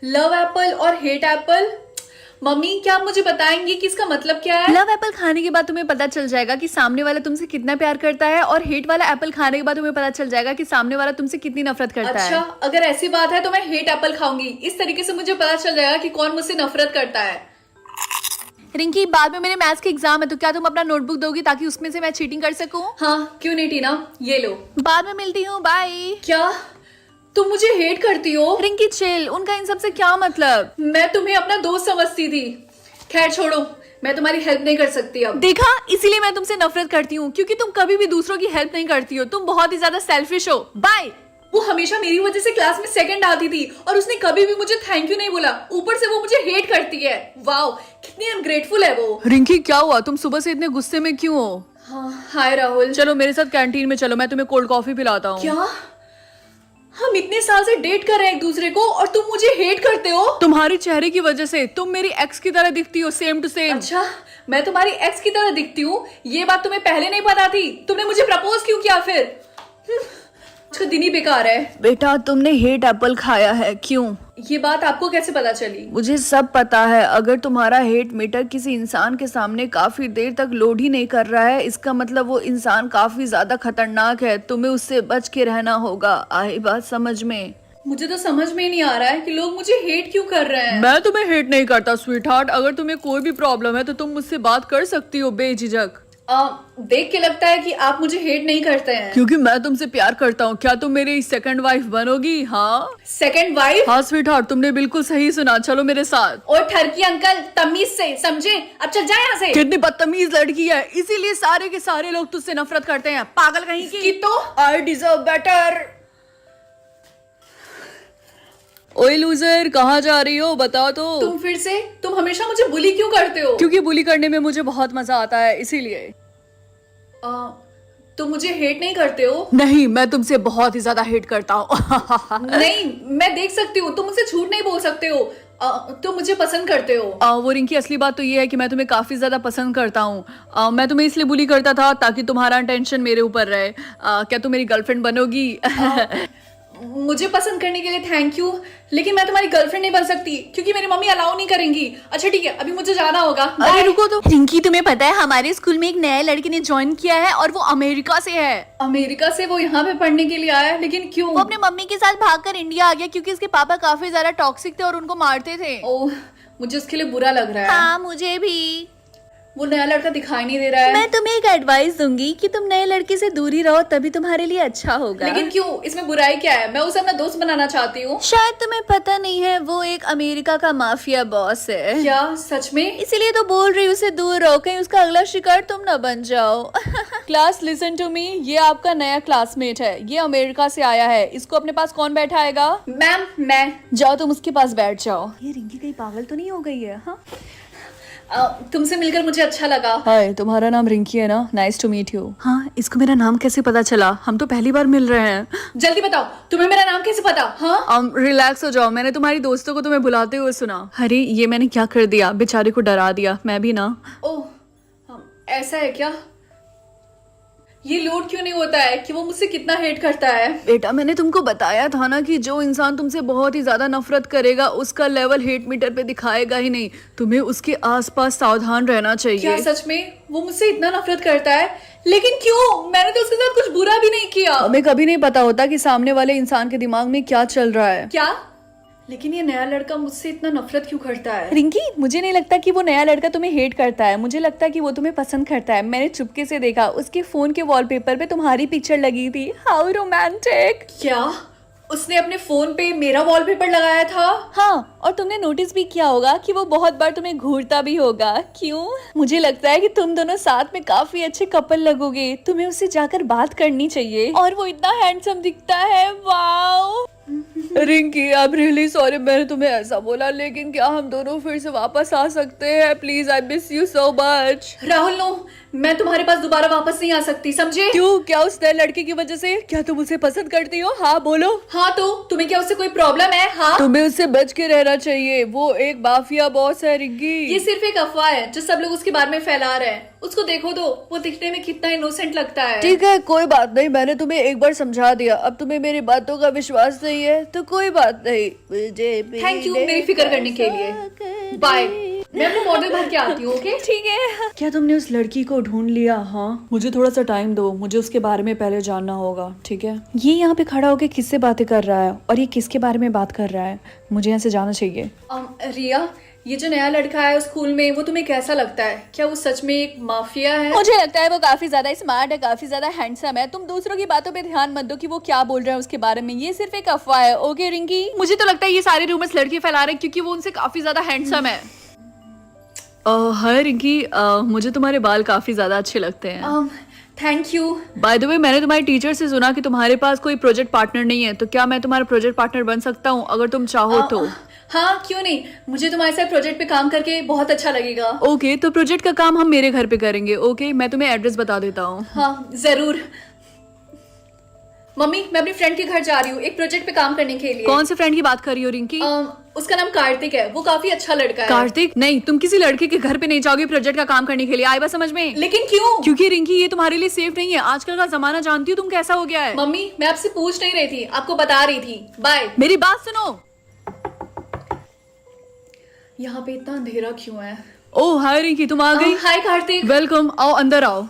Love Apple और hate Apple. Mummy क्या आप मुझे बताएंगी कि इसका मतलब क्या है? लव एप्पल खाने के बाद तुम्हें पता चल जाएगा कि सामने वाला तुमसे कितना प्यार करता है, और हेट वाला एप्पल खाने के बाद तुम्हें पता चल जाएगा कि सामने वाला तुमसे कितनी नफरत करता अच्छा, है। अगर ऐसी बात है तो मैं हेट एप्पल खाऊंगी। इस तरीके से मुझे पता चल जाएगा कि कौन मुझसे नफरत करता है। रिंकी, बाद में मेरे मैथ्स के एग्जाम है, तो क्या तुम अपना नोटबुक दोगी ताकि उसमें से मैं चीटिंग कर सकूं? हाँ क्यों नहीं टीना, ये लो। बाद में मिलती हूँ, बाय। क्या तुम मुझे हेट करती हो? रिंकी चिल, उनका इन सब से क्या मतलब? मैं तुम्हें अपना दोस्त समझती थी। खैर छोड़ो, मैं तुम्हारी हेल्प नहीं कर सकती अब। देखा, इसीलिए मैं तुमसे नफरत करती हूँ, क्योंकि तुम कभी भी दूसरों की हेल्प नहीं करती हो। तुम बहुत ही ज्यादा सेल्फिश हो। बाय। वो हमेशा मेरी वजह से क्लास में सेकंड आती थी और उसने कभी भी मुझे थैंक यू नहीं बोला। ऊपर से वो मुझे हेट करती है। वाओ, कितनी अनग्रेटफुल है वो। रिंकी क्या हुआ? तुम सुबह से इतने गुस्से में क्यों हो? हाँ, हाय राहुल। चलो मेरे साथ कैंटीन में चलो, मैं तुम्हें कोल्ड कॉफी पिलाता हूँ। क्या हम इतने साल से डेट कर रहे हैं एक दूसरे को और तुम मुझे हेट करते हो? तुम्हारे चेहरे की वजह से तुम मेरी एक्स की तरह दिखती हो, सेम टू सेम। अच्छा, मैं तुम्हारी एक्स की तरह दिखती हूँ? ये बात तुम्हें पहले नहीं पता थी? तुमने मुझे प्रपोज क्यों किया फिर? उसका दिन ही बेकार है। बेटा, तुमने हेट एप्पल खाया है। क्यों? ये बात आपको कैसे पता चली? मुझे सब पता है। अगर तुम्हारा हेट मीटर किसी इंसान के सामने काफी देर तक लोड ही नहीं कर रहा है, इसका मतलब वो इंसान काफी ज्यादा खतरनाक है। तुम्हें उससे बच के रहना होगा। आई बात समझ में? मुझे तो समझ में ही नहीं आ रहा है कि लोग मुझे हेट क्यों कर रहे हैं। मैं तुम्हें हेट नहीं करता स्वीट हार्ट। अगर तुम्हें कोई भी प्रॉब्लम है तो तुम मुझसे बात कर सकती हो बेझिझक। देख के लगता है कि आप मुझे हेट नहीं करते हैं। क्योंकि मैं तुमसे प्यार करता हूँ। क्या तुम मेरी सेकंड वाइफ बनोगी? हाँ सेकंड वाइफ? हाँ स्वीट हार्ट, तुमने बिल्कुल सही सुना। चलो मेरे साथ। और ठरकी अंकल, तमीज से समझे। अब चल जाए यहाँ से। कितनी बदतमीज लड़की है, इसीलिए सारे के सारे लोग तुझसे नफरत करते हैं। पागल कहीं की। तो आई डिजर्व बेटर। ओए लूजर, कहाँ जा रही हो? बताओ तो। तुम फिर से, तुम हमेशा मुझे बुली क्यों करते हो? क्योंकि बुली करने में मुझे बहुत मजा आता है, इसीलिए। तुम मुझे हेट नहीं करते हो? नहीं, मैं तुमसे बहुत ही ज्यादा हेट करता हूँ। नहीं, मैं देख सकती हूँ। तुम मुझसे झूठ नहीं बोल सकते हो। तुम मुझे पसंद करते हो। वो रिंकी, असली बात तो ये है कि मैं तुम्हें काफी ज्यादा पसंद करता हूँ। मैं तुम्हें इसलिए बुली करता था ताकि तुम्हारा अटेंशन मेरे ऊपर रहे। क्या तुम मेरी गर्लफ्रेंड बनोगी? मुझे पसंद करने के लिए थैंक यू, लेकिन मैं तुम्हारी गर्लफ्रेंड नहीं बन सकती क्योंकि मेरी मम्मी अलाउ नहीं करेंगी। अच्छा ठीक है, अभी मुझे जाना होगा। अरे रुको तो। रिंकी, तुम्हें पता है हमारे स्कूल में एक नए लड़के ने ज्वाइन किया है और वो अमेरिका से है। अमेरिका से? वो यहाँ पे पढ़ने के लिए आया? लेकिन क्यों? वो अपने मम्मी के साथ भागकर इंडिया आ गया क्योंकि उसके पापा काफी ज्यादा टॉक्सिक थे और उनको मारते थे। ओह, मुझे उसके लिए बुरा लग रहा है। हाँ, मुझे भी। वो नया लड़का दिखाई नहीं दे रहा है। मैं तुम्हें एक एडवाइस दूंगी कि तुम नए लड़के से दूर ही रहो, तभी तुम्हारे लिए अच्छा होगा। लेकिन क्यों? इसमें बुराई क्या है? मैं उसे अपना दोस्त बनाना चाहती हूँ। शायद तुम्हें पता नहीं है, वो एक अमेरिका का माफिया बॉस है। क्या सच में? इसीलिए तो बोल रही हूँ उसे दूर रहो, कहीं उसका अगला शिकार तुम न बन जाओ। क्लास लिसन टू मी, ये आपका नया क्लासमेट है। ये अमेरिका से आया है। इसको अपने पास कौन बैठाएगा? मैम, मैं। जाओ तुम उसके पास बैठ जाओ। ये रिंकी कहीं पागल तो नहीं हो गई है? हाँ, तुमसे मिलकर मुझे अच्छा लगा। हाय, तुम्हारा नाम रिंकी है ना? Nice to meet you. हाँ, इसको मेरा नाम कैसे पता चला? हम तो पहली बार मिल रहे हैं। जल्दी बताओ, तुम्हें मेरा नाम कैसे पता? हाँ, रिलैक्स हो जाओ। मैंने तुम्हारी दोस्तों को तुम्हें बुलाते हुए सुना। अरे ये मैंने क्या कर दिया? बेचारे को डरा दिया। मैं भी ना। ओह, ऐसा है क्या? ये लोड क्यों नहीं होता है कि वो मुझसे कितना हेट करता है? बेटा, मैंने तुमको बताया था ना कि जो इंसान तुमसे बहुत ही ज्यादा नफरत करेगा उसका लेवल हेट मीटर पे दिखाएगा ही नहीं। तुम्हें उसके आसपास सावधान रहना चाहिए। क्या सच में वो मुझसे इतना नफरत करता है? लेकिन क्यों? मैंने तो उसके साथ कुछ बुरा भी नहीं किया। हमें कभी नहीं पता होता कि सामने वाले इंसान के दिमाग में क्या चल रहा है। क्या? लेकिन ये नया लड़का मुझसे इतना नफरत क्यों करता है? रिंकी, मुझे नहीं लगता कि वो नया लड़का तुम्हें हेट करता है। मुझे लगता है कि वो तुम्हें पसंद करता है। मैंने चुपके से देखा, उसके फोन के वॉलपेपर पे तुम्हारी पिक्चर लगी थी। How romantic. क्या उसने अपने फोन पे मेरा वॉलपेपर लगाया था? हाँ, और तुमने नोटिस भी किया होगा कि वो बहुत बार तुम्हें घूरता भी होगा। क्यों? मुझे लगता है कि तुम दोनों साथ में काफी अच्छे कपल लगोगे। तुम्हें उससे जाकर बात करनी चाहिए। और वो इतना हैंडसम दिखता है। Wow. Rinki, I am really sorry, मैंने तुम्हें ऐसा बोला, लेकिन क्या हम दोनों फिर से वापस आ सकते हैं? Please, I miss you so much. Rahul no, मैं तुम्हारे पास दोबारा वापस नहीं आ सकती, समझे? क्यों? क्या उस नए लड़के की वजह से? क्या तुम उसे पसंद करती हो? हाँ बोलो। हाँ तो तुम्हें क्या उससे कोई प्रॉब्लम है? हाँ, तुम्हें उससे बच के रहना चाहिए। वो एक माफिया बॉस है रिंकी। ये सिर्फ एक अफवाह है जो सब लोग उसके बारे में फैला रहे हैं। उसको देखो तो, वो दिखने में कितना इनोसेंट लगता है। ठीक है, कोई बात नहीं, मैंने तुम्हें एक बार समझा दिया, अब तुम्हें मेरी बातों का विश्वास नहीं है तो कोई बात नहीं। थैंक यू मेरी फिक्र करने के लिए। बाय, मैं अपना मॉडल भर के आती हूँ। ओके ठीक है। क्या तुमने उस लड़की को ढूंढ लिया? हाँ, मुझे थोड़ा सा टाइम दो, मुझे उसके बारे में पहले जानना होगा। ठीक है। ये यहाँ पे खड़ा होकर किससे बातें कर रहा है और ये किसके बारे में बात कर रहा है? मुझे यहाँ से जाना चाहिए। रिया, ये जो नया लड़का है स्कूल में, वो तुम्हें कैसा लगता है? क्या वो सच में एक माफिया है? मुझे लगता है वो काफी ज्यादा स्मार्ट है, काफी ज्यादा हैंडसम है। तुम दूसरों की बातों पे ध्यान मत दो कि वो क्या बोल रहे हैं उसके बारे में, ये सिर्फ एक अफवाह है। ओके रिंकी, मुझे तो लगता है ये सारे रूमर्स लड़के फैला रहे हैं क्योंकि वो उनसे काफी ज्यादा हैंडसम है। हाय रिंकी, मुझे तुम्हारे बाल काफी ज्यादा अच्छे लगते हैं। Thank you. By the way, मैंने तुम्हारी टीचर से सुना कि तुम्हारे पास कोई प्रोजेक्ट पार्टनर नहीं है, तो क्या मैं तुम्हारा प्रोजेक्ट पार्टनर बन सकता हूँ अगर तुम चाहो तो? हाँ, क्यों नहीं, मुझे तुम्हारे साथ प्रोजेक्ट पे काम करके बहुत अच्छा लगेगा। ओके, तो प्रोजेक्ट का काम हम मेरे घर पे करेंगे। ओके, मैं तुम्हें एड्रेस बता देता हूँ। हाँ जरूर। मम्मी, मैं अपनी फ्रेंड के घर जा रही हूँ एक प्रोजेक्ट पे काम करने के लिए। कौन से फ्रेंड की बात कर रही हो रिंकी? उसका नाम कार्तिक है, वो काफी अच्छा लड़का है। कार्तिक? नहीं, तुम किसी लड़के के घर पे नहीं जाओगे प्रोजेक्ट का काम करने के लिए। आई बात समझ में? लेकिन क्यों? क्योंकि रिंकी ये तुम्हारे लिए सेफ नहीं है। आजकल का जमाना जानती हो तुम कैसा हो गया है। मम्मी, मैं आपसे पूछ नहीं रही थी, आपको बता रही थी। बाय। मेरी बात सुनो। यहाँ पे इतना अंधेरा क्यों है? ओह हाय रिंकी, तुम आ गई। हाय कार्तिक। वेलकम, आओ अंदर आओ।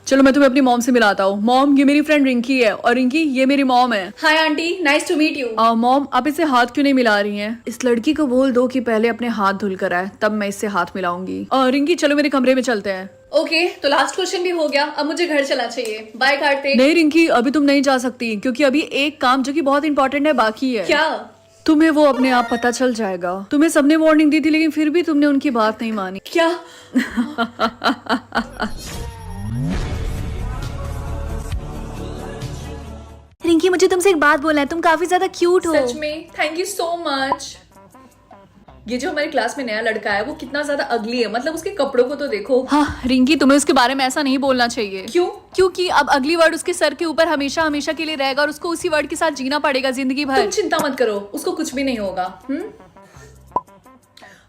चलो मैं तुम्हें अपनी मॉम से मिलाता हूँ। मॉम, ये मेरी फ्रेंड रिंकी है, और रिंकी ये मेरी मॉम है। Hi aunty, nice to meet you. Mom, आप इससे हाथ क्यों नहीं मिला रही हैं? इस लड़की को बोल दो कि पहले अपने हाथ धुल कर आए, तब मैं इससे हाथ मिलाऊंगी। रिंकी चलो मेरे कमरे में चलते हैं। ओके, तो लास्ट क्वेश्चन भी हो गया, अब मुझे घर चलना चाहिए। बाय कार्तिक। नहीं रिंकी, अभी तुम नहीं जा सकती क्योंकि अभी एक काम जो कि बहुत इंपॉर्टेंट है बाकी है। क्या? तुम्हें वो अपने आप पता चल जाएगा। तुम्हें सबने वार्निंग दी थी लेकिन फिर भी तुमने उनकी बात नहीं मानी। क्या? रिंकी, मुझे तुमसे एक बात बोलना है, तुम काफी ज्यादा क्यूट हो। सच में? Thank you so much. ये जो हमारी क्लास में नया लड़का है वो कितना ज्यादा अगली है, मतलब उसके कपड़ों को तो देखो। हाँ रिंकी, तुम्हें उसके बारे में ऐसा नहीं बोलना चाहिए। क्यों? क्योंकि अब अगली वर्ड उसके सर के ऊपर हमेशा हमेशा के लिए रहेगा और उसको उसी वर्ड के साथ जीना पड़ेगा जिंदगी भर। तुम चिंता मत करो, उसको कुछ भी नहीं होगा।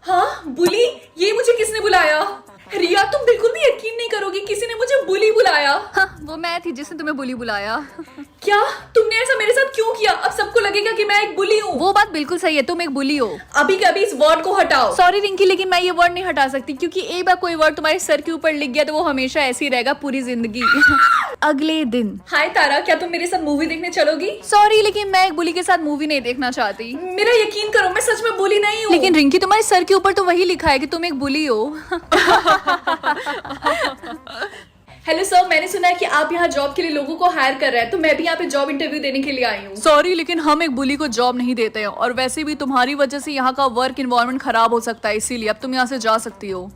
हाँ बुली, ये मुझे किसने बुलाया? रिया, तुम बिल्कुल भी यकीन नहीं करोगी, किसी ने मुझे बुली बुलाया। हाँ, वो मैं थी जिसने तुम्हें बुली बुलाया। क्या? तुमने ऐसा मेरे साथ क्यों किया? अब सबको लगेगा कि मैं एक बुली हूँ। वो बात बिल्कुल सही है, तुम एक बुली हो। अभी के अभी इस वर्ड को हटाओ। सॉरी रिंकी, लेकिन मैं ये वर्ड नहीं हटा सकती क्योंकि एक बार कोई वर्ड तुम्हारे सर के ऊपर लिख गया तो वो हमेशा ऐसे ही रहेगा पूरी जिंदगी। अगले दिन। हाय तारा, क्या तुम मेरे साथ मूवी देखने चलोगी? सॉरी, लेकिन मैं एक बुली के साथ मूवी नहीं देखना चाहती। मेरा यकीन करो, मैं सच में बुली नहीं हूँ। लेकिन रिंकी, तुम्हारे सर के ऊपर तो वही लिखा है कि तुम एक बुली हो। हेलो सर, मैंने सुना है कि आप यहाँ जॉब के लिए लोगों को हायर कर रहे हैं, तो मैं भी यहाँ पे जॉब इंटरव्यू देने के लिए आई हूँ। सॉरी, लेकिन हम एक बुली को जॉब नहीं देते हैं, और वैसे भी तुम्हारी वजह से यहाँ का वर्क एनवायरनमेंट खराब हो सकता है, इसीलिए अब तुम यहाँ से जा सकती हो।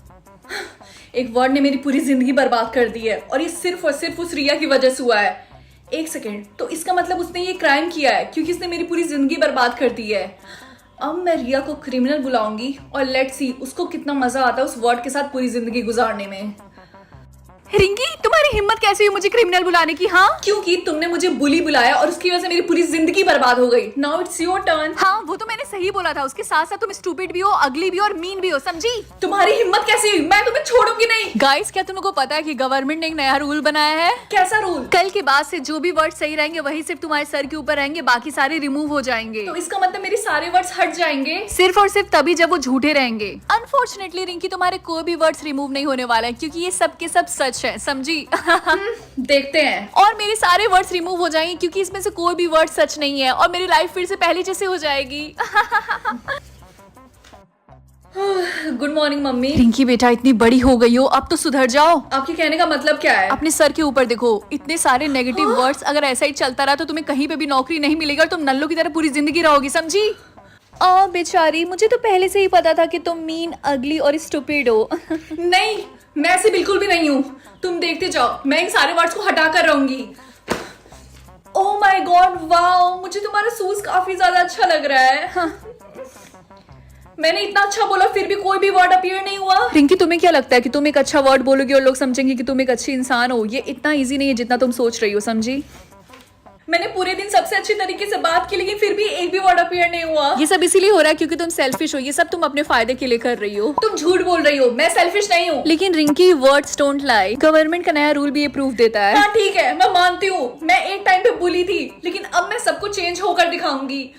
एक वर्ड ने मेरी पूरी जिंदगी बर्बाद कर दी है, और ये सिर्फ और सिर्फ उस रिया की वजह से हुआ है। एक सेकेंड, तो इसका मतलब उसने ये क्राइम किया है क्योंकि इसने मेरी पूरी जिंदगी बर्बाद कर दी है। अब मैं रिया को क्रिमिनल बुलाऊंगी और लेट्स सी उसको कितना मजा आता है उस वर्ड के साथ पूरी जिंदगी गुजारने में। रिंकी, तुम्हारी हिम्मत कैसे हुई मुझे क्रिमिनल बुलाने की? हाँ, क्योंकि तुमने मुझे बुली बुलाया और उसकी वजह से मेरी पूरी जिंदगी बर्बाद हो गई। Now it's your turn. हाँ, वो तो मैंने सही बोला था, उसके साथ साथ तुम स्टूपिड भी हो, अगली भी हो और मीन भी हो, समझी? तुम्हारी हिम्मत कैसे हुई? मैं तुम्हें छोड़ूंगी नहीं। गाइस, क्या तुमको पता है कि गवर्नमेंट ने एक नया रूल बनाया है? कैसा रूल? कल के बाद से जो भी वर्ड सही रहेंगे वही सिर्फ तुम्हारे सर के ऊपर रहेंगे, बाकी सारे रिमूव हो जाएंगे। तो इसका मतलब मेरे सारे वर्ड्स हट जाएंगे? सिर्फ और सिर्फ तभी जब वो झूठे रहेंगे। अनफॉर्चुनेटली रिंकी, तुम्हारे कोई भी वर्ड्स रिमूव नहीं होने वाला है क्योंकि ये सब के सब सच है, समझी? देखते हैं। और मेरे सारे वर्ड्स रिमूव हो जाएंगे क्योंकि इसमें से कोई भी वर्ड सच नहीं है, और मेरी लाइफ फिर से पहले जैसे हो जाएगी। Good morning mummy. रिंकी बेटा, इतनी बड़ी हो गई हो, अब तो सुधर जाओ। आपके कहने का मतलब क्या है? अपने सर के ऊपर देखो, इतने सारे नेगेटिव वर्ड्स, अगर ऐसा ही चलता रहा तो तुम्हें कहीं पे भी नौकरी नहीं मिलेगी और तुम नल्लों की तरह पूरी जिंदगी रहोगी, समझी? बेचारी, मुझे तो पहले से ही पता था कि तुम मीन, अगली और स्टूपिड हो। नहीं, मैं ऐसे बिल्कुल भी नहीं हूँ। तुम देखते जाओ, मैं इन सारे वर्ड्स को हटा कर रहूंगी। ओह माय गॉड, वाओ, मुझे तुम्हारा शूज काफी ज्यादा अच्छा लग रहा है। मैंने इतना अच्छा बोला फिर भी कोई भी वर्ड अपीयर नहीं हुआ। रिंकी, तुम्हें क्या लगता है कि तुम एक अच्छा वर्ड बोलोगी और लोग समझेंगे कि तुम एक अच्छी इंसान हो? ये इतना इजी नहीं है जितना तुम सोच रही हो, समझी? मैंने पूरे दिन सबसे अच्छी तरीके से बात की, लेकिन फिर भी एक भी वर्ड अपीयर नहीं हुआ। ये सब इसीलिए हो रहा है क्योंकि तुम सेल्फिश हो। ये सब तुम अपने फायदे के लिए कर रही हो। तुम झूठ बोल रही हो, मैं सेल्फिश नहीं हूँ। लेकिन Rinki, words don't lie. Government का नया रूल भी ये प्रूफ देता है। हाँ ठीक है, मैं मानती हूँ मैं एक टाइम पे बुली थी, लेकिन अब मैं सबको चेंज होकर दिखाऊंगी।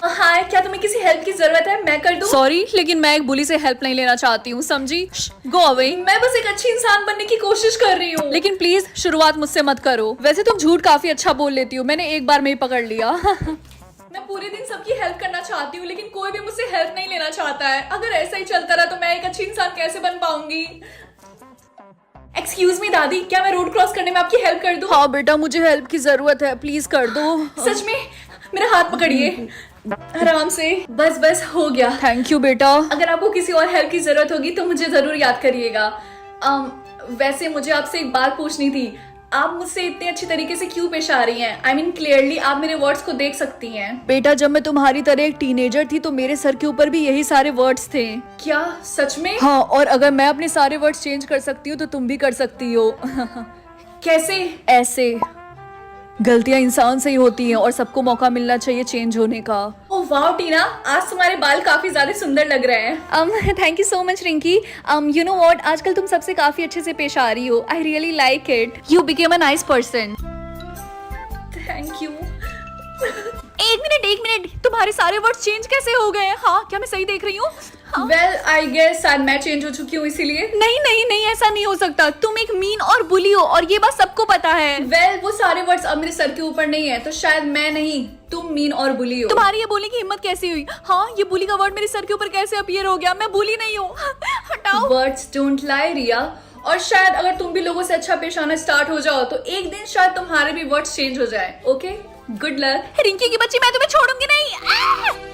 हाँ, क्या तुम्हें किसी हेल्प की जरूरत है? मैं कर दूं? सॉरी, लेकिन मैं एक बुली से हेल्प नहीं लेना चाहती हूँ, समझी? Go away. मैं बस एक अच्छी इंसान बनने की कोशिश कर रही हूँ। लेकिन प्लीज शुरुआत मुझसे मत करो। वैसे तुम झूठ काफी अच्छा बोल लेती हो, मैंने एक बार में ही पकड़ लिया। मैं पूरे दिन सबकी हेल्प करना चाहती हूँ, लेकिन कोई भी मुझसे हेल्प नहीं लेना चाहता है। अगर ऐसा ही चलता रहा तो मैं एक अच्छी इंसान कैसे बन पाऊंगी? एक्सक्यूज मी दादी, क्या मैं रोड क्रॉस करने में आपकी हेल्प कर दूं? हाँ बेटा, मुझे हेल्प की जरूरत है, प्लीज कर दो। सच में? मेरा हाथ पकड़िए आराम से। बस बस हो गया। थैंक यू बेटा। अगर आपको किसी और हेल्प की जरूरत होगी तो मुझे जरूर याद करिएगा। वैसे मुझे आपसे एक बात पूछनी थी, आप मुझसे इतने अच्छी तरीके से क्यों पेश आ रही हैं? I mean, क्लियरली आप मेरे वर्ड्स को देख सकती हैं। बेटा, जब मैं तुम्हारी तरह एक टीनेजर थी तो मेरे सर के ऊपर भी यही सारे वर्ड्स थे। क्या सच में? हाँ, और अगर मैं अपने सारे वर्ड्स चेंज कर सकती हूँ तो तुम भी कर सकती हो। कैसे? ऐसे। गलतियां इंसान से ही होती हैं और सबको मौका मिलना चाहिए चेंज होने का। ओह वाह टीना, आज तुम्हारे बाल काफी ज्यादा सुंदर लग रहे हैं। Thank you so much Rinki. You know what, आजकल तुम सबसे काफी अच्छे से पेश आ रही हो। I really like it. You became a nice person. Thank you. एक मिनट, तुम्हारे सारे वर्ड्स चेंज कैसे हो गए? हाँ, क्या मैं सही देख रही हूँ? वेल आई गेस शायद मैं चेंज हो चुकी हूँ इसीलिए। नहीं, ऐसा नहीं हो सकता। तुम एक मीन और बुली हो और ये बात सबको पता है। वेल वो सारे वर्ड्स अब मेरे सर के ऊपर नहीं है, तो शायद मैं नहीं, तुम मीन और बुली हो। तुम्हारी ये बोलने की हिम्मत कैसे हुई? हाँ, ये बुली का वर्ड मेरे सर के ऊपर कैसे अपीयर हो गया? मैं बुली नहीं हूँ। हटाओ। वर्ड्स डोंट लाई रिया, और शायद अगर तुम भी लोगों से अच्छा पेश आना स्टार्ट हो जाओ तो एक दिन शायद तुम्हारे भी वर्ड्स चेंज हो जाए। Okay, good luck. रिंकी की बच्ची, मैं तुम्हें छोड़ूंगी नहीं।